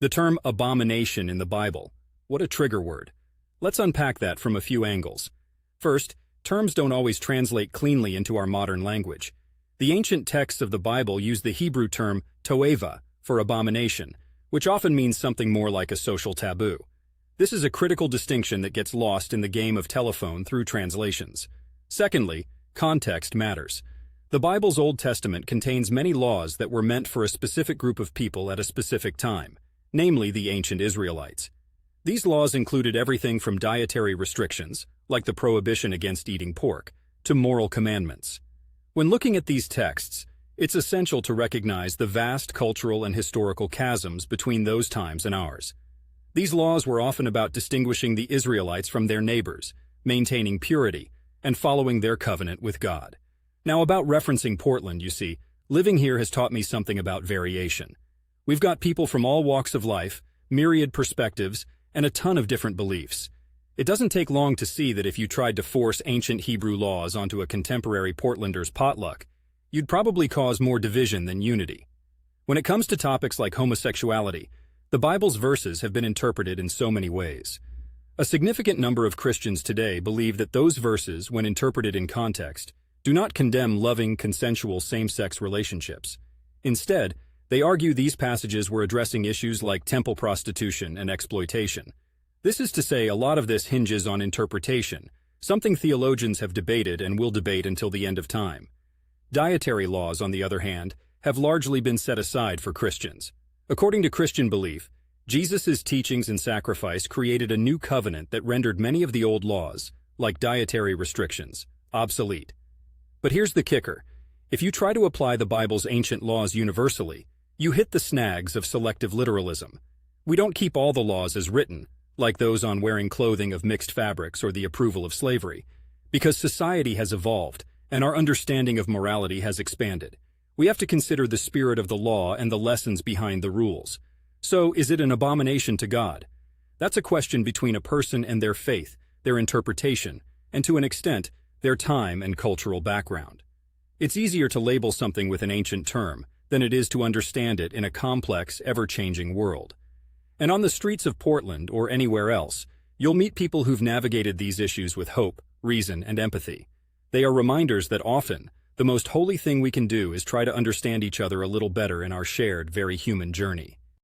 The term abomination in the Bible. What a trigger word. Let's unpack that from a few angles. First, terms don't always translate cleanly into our modern language. The ancient texts of the Bible use the Hebrew term toeva for abomination, which often means something more like a social taboo. This is a critical distinction that gets lost in the game of telephone through translations. Secondly, context matters. The Bible's Old Testament contains many laws that were meant for a specific group of people at a specific time, namely the ancient Israelites. These laws included everything from dietary restrictions, like the prohibition against eating pork, to moral commandments. When looking at these texts, it's essential to recognize the vast cultural and historical chasms between those times and ours. These laws were often about distinguishing the Israelites from their neighbors, maintaining purity, and following their covenant with God. Now, about referencing Portland, you see, living here has taught me something about variation. We've got people from all walks of life, myriad perspectives, and a ton of different beliefs. It doesn't take long to see that if you tried to force ancient Hebrew laws onto a contemporary Portlander's potluck, you'd probably cause more division than unity. When it comes to topics like homosexuality, the Bible's verses have been interpreted in so many ways. A significant number of Christians today believe that those verses, when interpreted in context, do not condemn loving, consensual same-sex relationships. Instead, they argue these passages were addressing issues like temple prostitution and exploitation. This is to say, a lot of this hinges on interpretation, something theologians have debated and will debate until the end of time. Dietary laws, on the other hand, have largely been set aside for Christians. According to Christian belief, Jesus' teachings and sacrifice created a new covenant that rendered many of the old laws, like dietary restrictions, obsolete. But here's the kicker. If you try to apply the Bible's ancient laws universally, you hit the snags of selective literalism. We don't keep all the laws as written, like those on wearing clothing of mixed fabrics or the approval of slavery, because society has evolved and our understanding of morality has expanded. We have to consider the spirit of the law and the lessons behind the rules. So, is it an abomination to God? That's a question between a person and their faith, their interpretation, and to an extent, their time and cultural background. It's easier to label something with an ancient term than it is to understand it in a complex, ever-changing world. And on the streets of Portland or anywhere else, you'll meet people who've navigated these issues with hope, reason, and empathy. They are reminders that often, the most holy thing we can do is try to understand each other a little better in our shared, very human journey.